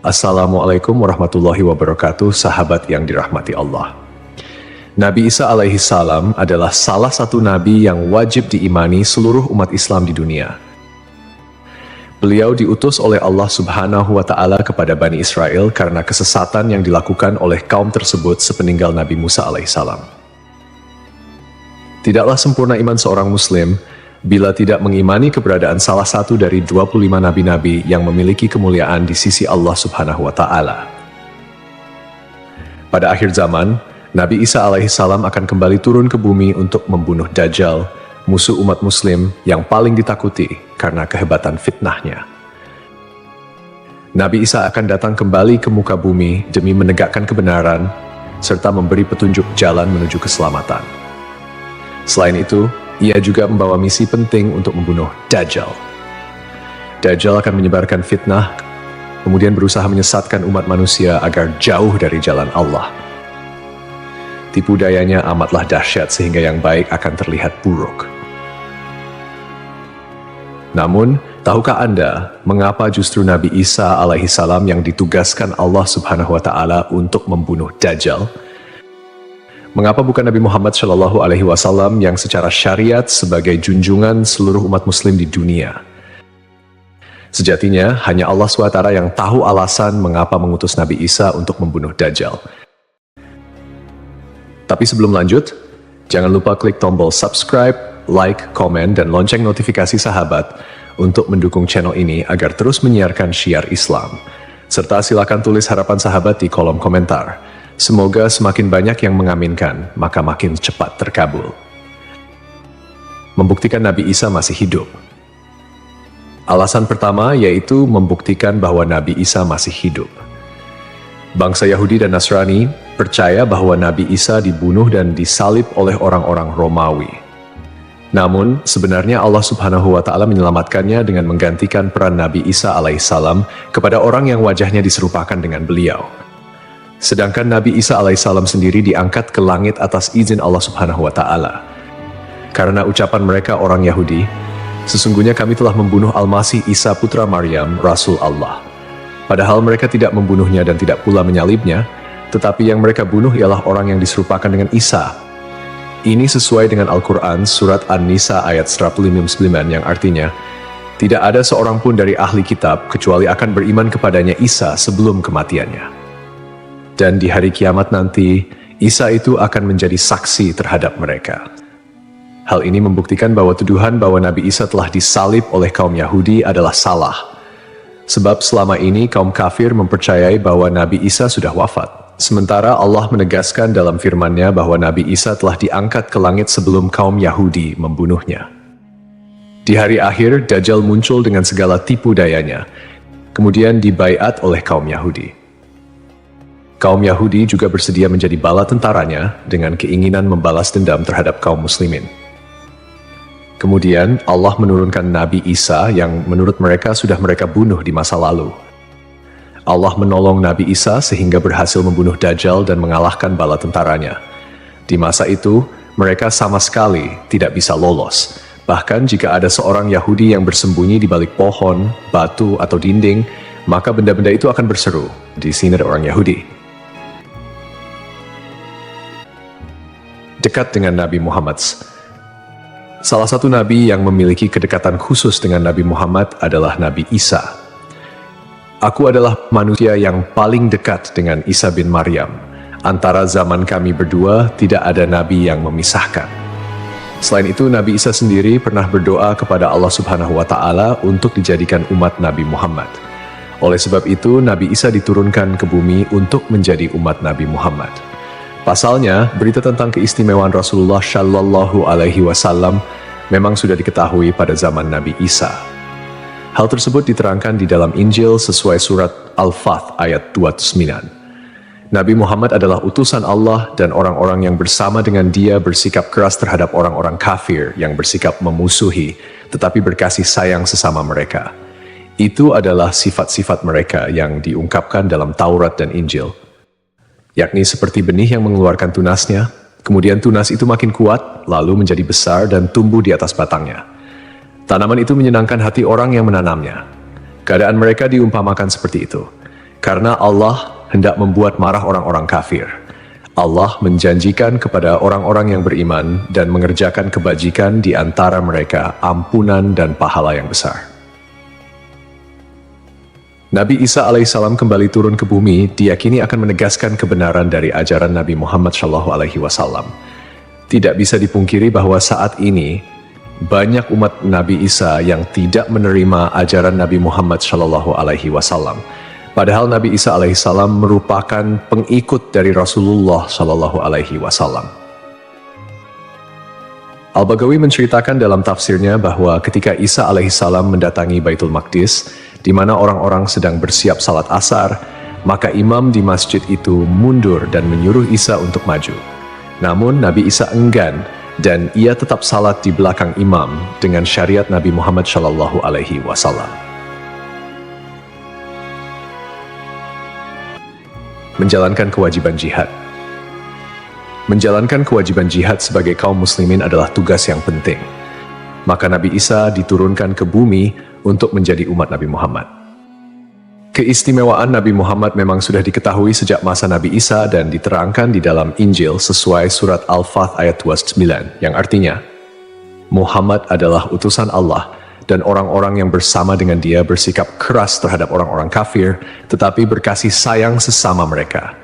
Assalamualaikum warahmatullahi wabarakatuh, sahabat yang dirahmati Allah. Nabi Isa alaihi salam adalah salah satu nabi yang wajib diimani seluruh umat Islam di dunia. Beliau diutus oleh Allah Subhanahu wa Ta'ala kepada Bani Israel karena kesesatan yang dilakukan oleh kaum tersebut sepeninggal Nabi Musa alaihi salam. Tidaklah sempurna iman seorang Muslim bila tidak mengimani keberadaan salah satu dari 25 nabi-nabi yang memiliki kemuliaan di sisi Allah Subhanahu wa Ta'ala. Pada akhir zaman, Nabi Isa alaihi salam akan kembali turun ke bumi untuk membunuh Dajjal, musuh umat Muslim yang paling ditakuti karena kehebatan fitnahnya. Nabi Isa akan datang kembali ke muka bumi demi menegakkan kebenaran serta memberi petunjuk jalan menuju keselamatan. Selain itu, ia juga membawa misi penting untuk membunuh Dajjal. Dajjal akan menyebarkan fitnah, kemudian berusaha menyesatkan umat manusia agar jauh dari jalan Allah. Tipu dayanya amatlah dahsyat sehingga yang baik akan terlihat buruk. Namun, tahukah Anda mengapa justru Nabi Isa alaihi salam yang ditugaskan Allah Subhanahu wa Ta'ala untuk membunuh Dajjal? Mengapa bukan Nabi Muhammad Shallallahu Alaihi Wasallam yang secara syariat sebagai junjungan seluruh umat Muslim di dunia? Sejatinya, hanya Allah SWT yang tahu alasan mengapa mengutus Nabi Isa untuk membunuh Dajjal. Tapi sebelum lanjut, jangan lupa klik tombol subscribe, like, komen, dan lonceng notifikasi sahabat untuk mendukung channel ini agar terus menyiarkan syiar Islam. Serta silakan tulis harapan sahabat di kolom komentar. Semoga semakin banyak yang mengaminkan, maka makin cepat terkabul. Membuktikan Nabi Isa masih hidup. Alasan pertama yaitu membuktikan bahwa Nabi Isa masih hidup. Bangsa Yahudi dan Nasrani percaya bahwa Nabi Isa dibunuh dan disalib oleh orang-orang Romawi. Namun, sebenarnya Allah Subhanahu wa Ta'ala menyelamatkannya dengan menggantikan peran Nabi Isa alaihissalam kepada orang yang wajahnya diserupakan dengan beliau. Sedangkan Nabi Isa alaihissalam sendiri diangkat ke langit atas izin Allah Subhanahu wa Ta'ala. Karena ucapan mereka orang Yahudi, sesungguhnya kami telah membunuh Al-Masih Isa putra Maryam, Rasul Allah. Padahal mereka tidak membunuhnya dan tidak pula menyalibnya, tetapi yang mereka bunuh ialah orang yang diserupakan dengan Isa. Ini sesuai dengan Al-Quran surat An-Nisa ayat 159 yang artinya, tidak ada seorang pun dari ahli kitab kecuali akan beriman kepadanya Isa sebelum kematiannya. Dan di hari kiamat nanti, Isa itu akan menjadi saksi terhadap mereka. Hal ini membuktikan bahwa tuduhan bahwa Nabi Isa telah disalib oleh kaum Yahudi adalah salah. Sebab selama ini kaum kafir mempercayai bahwa Nabi Isa sudah wafat. Sementara Allah menegaskan dalam firman-Nya bahwa Nabi Isa telah diangkat ke langit sebelum kaum Yahudi membunuhnya. Di hari akhir, Dajjal muncul dengan segala tipu dayanya, kemudian dibaiat oleh kaum Yahudi. Kaum Yahudi juga bersedia menjadi bala tentaranya dengan keinginan membalas dendam terhadap kaum muslimin. Kemudian Allah menurunkan Nabi Isa yang menurut mereka sudah mereka bunuh di masa lalu. Allah menolong Nabi Isa sehingga berhasil membunuh Dajjal dan mengalahkan bala tentaranya. Di masa itu, mereka sama sekali tidak bisa lolos. Bahkan jika ada seorang Yahudi yang bersembunyi di balik pohon, batu, atau dinding, maka benda-benda itu akan berseru, "Di sini ada orang Yahudi." Dekat dengan Nabi Muhammad. Salah satu nabi yang memiliki kedekatan khusus dengan Nabi Muhammad adalah Nabi Isa. Aku adalah manusia yang paling dekat dengan Isa bin Maryam. Antara zaman kami berdua tidak ada nabi yang memisahkan. Selain itu, Nabi Isa sendiri pernah berdoa kepada Allah Subhanahu wa Ta'ala untuk dijadikan umat Nabi Muhammad. Oleh sebab itu, Nabi Isa diturunkan ke bumi untuk menjadi umat Nabi Muhammad. Pasalnya, berita tentang keistimewaan Rasulullah Shallallahu Alaihi Wasallam memang sudah diketahui pada zaman Nabi Isa. Hal tersebut diterangkan di dalam Injil sesuai surat Al-Fath ayat 29. Nabi Muhammad adalah utusan Allah dan orang-orang yang bersama dengan dia bersikap keras terhadap orang-orang kafir yang bersikap memusuhi, tetapi berkasih sayang sesama mereka. Itu adalah sifat-sifat mereka yang diungkapkan dalam Taurat dan Injil. Yakni seperti benih yang mengeluarkan tunasnya, kemudian tunas itu makin kuat, lalu menjadi besar dan tumbuh di atas batangnya. Tanaman itu menyenangkan hati orang yang menanamnya. Keadaan mereka diumpamakan seperti itu. Karena Allah hendak membuat marah orang-orang kafir. Allah menjanjikan kepada orang-orang yang beriman dan mengerjakan kebajikan di antara mereka ampunan dan pahala yang besar. Nabi Isa alaihissalam kembali turun ke bumi diyakini akan menegaskan kebenaran dari ajaran Nabi Muhammad SAW. Tidak bisa dipungkiri bahwa saat ini banyak umat Nabi Isa yang tidak menerima ajaran Nabi Muhammad SAW. Padahal Nabi Isa alaihissalam merupakan pengikut dari Rasulullah SAW. Al-Baghawi menceritakan dalam tafsirnya bahwa ketika Isa alaihissalam mendatangi Baitul Maqdis, di mana orang-orang sedang bersiap salat asar, maka imam di masjid itu mundur dan menyuruh Isa untuk maju. Namun Nabi Isa enggan dan ia tetap salat di belakang imam dengan syariat Nabi Muhammad SAW. Menjalankan kewajiban jihad. Menjalankan kewajiban jihad sebagai kaum muslimin adalah tugas yang penting. Maka Nabi Isa diturunkan ke bumi untuk menjadi umat Nabi Muhammad. Keistimewaan Nabi Muhammad memang sudah diketahui sejak masa Nabi Isa dan diterangkan di dalam Injil sesuai surat Al-Fath ayat 29, yang artinya, Muhammad adalah utusan Allah dan orang-orang yang bersama dengan dia bersikap keras terhadap orang-orang kafir, tetapi berkasih sayang sesama mereka.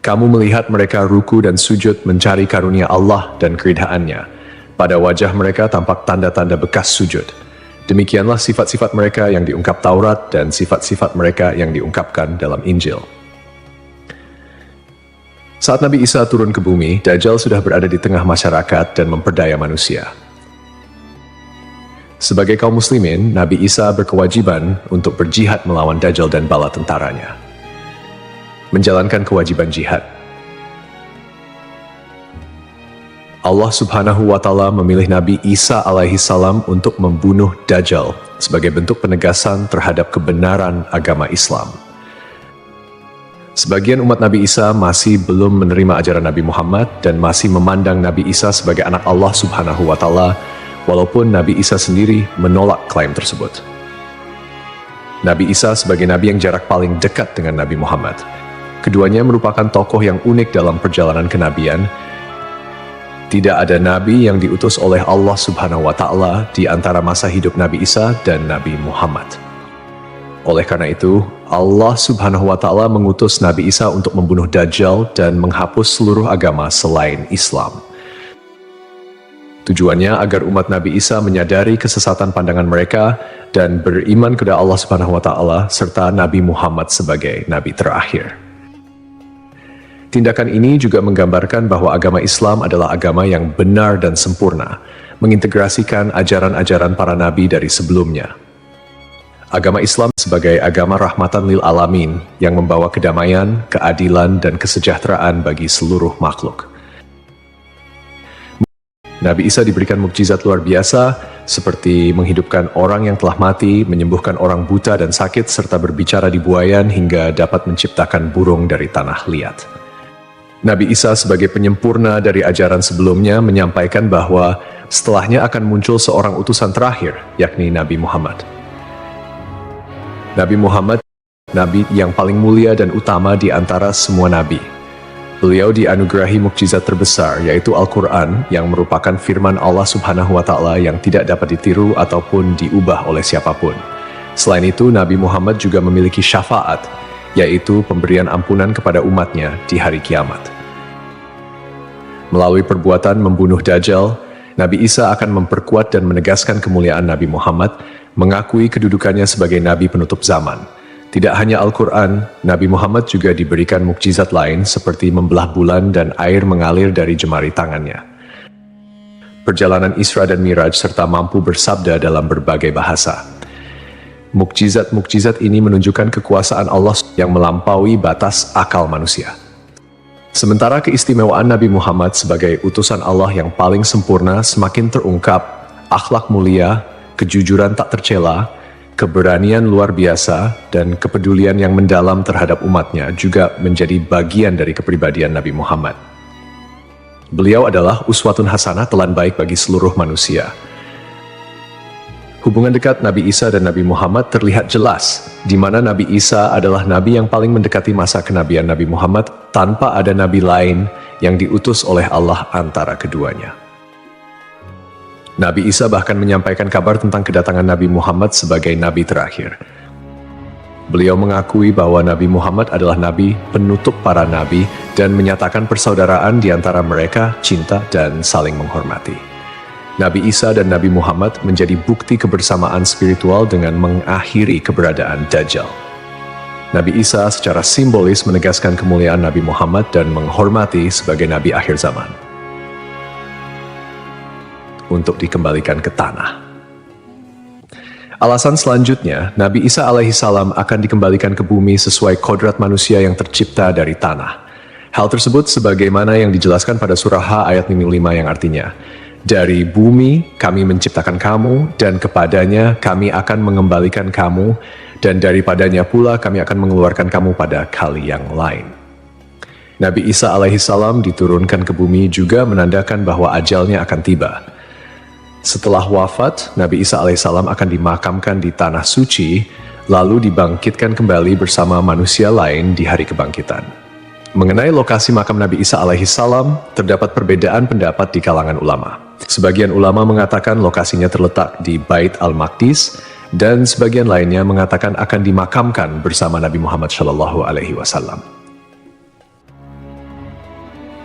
Kamu melihat mereka ruku dan sujud mencari karunia Allah dan keridhaannya. Pada wajah mereka tampak tanda-tanda bekas sujud. Demikianlah sifat-sifat mereka yang diungkap Taurat dan sifat-sifat mereka yang diungkapkan dalam Injil. Saat Nabi Isa turun ke bumi, Dajjal sudah berada di tengah masyarakat dan memperdaya manusia. Sebagai kaum muslimin, Nabi Isa berkewajiban untuk berjihad melawan Dajjal dan bala tentaranya. Menjalankan kewajiban jihad. Allah Subhanahu wa Ta'ala memilih Nabi Isa alaihissalam untuk membunuh Dajjal sebagai bentuk penegasan terhadap kebenaran agama Islam. Sebagian umat Nabi Isa masih belum menerima ajaran Nabi Muhammad dan masih memandang Nabi Isa sebagai anak Allah Subhanahu wa Ta'ala, walaupun Nabi Isa sendiri menolak klaim tersebut. Nabi Isa sebagai nabi yang jarak paling dekat dengan Nabi Muhammad. Keduanya merupakan tokoh yang unik dalam perjalanan kenabian. Tidak ada nabi yang diutus oleh Allah Subhanahu wa Ta'ala di antara masa hidup Nabi Isa dan Nabi Muhammad. Oleh karena itu, Allah Subhanahu wa Ta'ala mengutus Nabi Isa untuk membunuh Dajjal dan menghapus seluruh agama selain Islam. Tujuannya agar umat Nabi Isa menyadari kesesatan pandangan mereka dan beriman kepada Allah Subhanahu wa Ta'ala serta Nabi Muhammad sebagai nabi terakhir. Tindakan ini juga menggambarkan bahwa agama Islam adalah agama yang benar dan sempurna, mengintegrasikan ajaran-ajaran para nabi dari sebelumnya. Agama Islam sebagai agama rahmatan lil alamin yang membawa kedamaian, keadilan, dan kesejahteraan bagi seluruh makhluk. Nabi Isa diberikan mukjizat luar biasa seperti menghidupkan orang yang telah mati, menyembuhkan orang buta dan sakit, serta berbicara di buayan hingga dapat menciptakan burung dari tanah liat. Nabi Isa sebagai penyempurna dari ajaran sebelumnya menyampaikan bahwa setelahnya akan muncul seorang utusan terakhir, yakni Nabi Muhammad. Nabi Muhammad, nabi yang paling mulia dan utama di antara semua nabi. Beliau dianugerahi mukjizat terbesar, yaitu Al-Quran, yang merupakan firman Allah Subhanahu wa Ta'ala yang tidak dapat ditiru ataupun diubah oleh siapapun. Selain itu, Nabi Muhammad juga memiliki syafaat, yaitu pemberian ampunan kepada umatnya di hari kiamat. Melalui perbuatan membunuh Dajjal, Nabi Isa akan memperkuat dan menegaskan kemuliaan Nabi Muhammad, mengakui kedudukannya sebagai nabi penutup zaman. Tidak hanya Al-Quran, Nabi Muhammad juga diberikan mukjizat lain seperti membelah bulan dan air mengalir dari jemari tangannya. Perjalanan Isra dan Miraj serta mampu bersabda dalam berbagai bahasa. Mukjizat-mukjizat ini menunjukkan kekuasaan Allah yang melampaui batas akal manusia. Sementara keistimewaan Nabi Muhammad sebagai utusan Allah yang paling sempurna semakin terungkap, akhlak mulia, kejujuran tak tercela, keberanian luar biasa, dan kepedulian yang mendalam terhadap umatnya juga menjadi bagian dari kepribadian Nabi Muhammad. Beliau adalah uswatun hasanah, telan baik bagi seluruh manusia. Hubungan dekat Nabi Isa dan Nabi Muhammad terlihat jelas, di mana Nabi Isa adalah nabi yang paling mendekati masa kenabian Nabi Muhammad tanpa ada nabi lain yang diutus oleh Allah antara keduanya. Nabi Isa bahkan menyampaikan kabar tentang kedatangan Nabi Muhammad sebagai nabi terakhir. Beliau mengakui bahwa Nabi Muhammad adalah nabi penutup para nabi dan menyatakan persaudaraan di antara mereka, cinta dan saling menghormati. Nabi Isa dan Nabi Muhammad menjadi bukti kebersamaan spiritual dengan mengakhiri keberadaan Dajjal. Nabi Isa secara simbolis menegaskan kemuliaan Nabi Muhammad dan menghormati sebagai nabi akhir zaman. Untuk dikembalikan ke tanah. Alasan selanjutnya, Nabi Isa alaihissalam akan dikembalikan ke bumi sesuai kodrat manusia yang tercipta dari tanah. Hal tersebut sebagaimana yang dijelaskan pada surah H ayat 5 yang artinya, dari bumi kami menciptakan kamu, dan kepadanya kami akan mengembalikan kamu, dan daripadanya pula kami akan mengeluarkan kamu pada kali yang lain. Nabi Isa alaihissalam diturunkan ke bumi juga menandakan bahwa ajalnya akan tiba. Setelah wafat, Nabi Isa alaihissalam akan dimakamkan di tanah suci, lalu dibangkitkan kembali bersama manusia lain di hari kebangkitan. Mengenai lokasi makam Nabi Isa alaihissalam, terdapat perbedaan pendapat di kalangan ulama. Sebagian ulama mengatakan lokasinya terletak di Bait al-Maqdis, dan sebagian lainnya mengatakan akan dimakamkan bersama Nabi Muhammad SAW.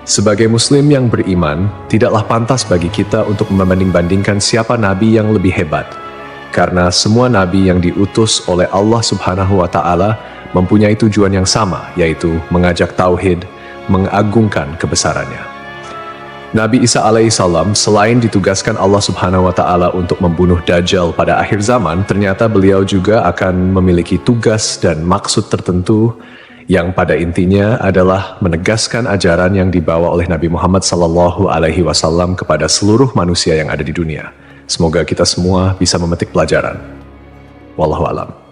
Sebagai muslim yang beriman, tidaklah pantas bagi kita untuk membanding-bandingkan siapa nabi yang lebih hebat, karena semua nabi yang diutus oleh Allah Subhanahu wa Ta'ala mempunyai tujuan yang sama, yaitu mengajak tauhid, mengagungkan kebesarannya. Nabi Isa alaihissalam selain ditugaskan Allah Subhanahu wa Ta'ala untuk membunuh Dajjal pada akhir zaman, ternyata beliau juga akan memiliki tugas dan maksud tertentu yang pada intinya adalah menegaskan ajaran yang dibawa oleh Nabi Muhammad SAW kepada seluruh manusia yang ada di dunia. Semoga kita semua bisa memetik pelajaran. Wallahu a'lam.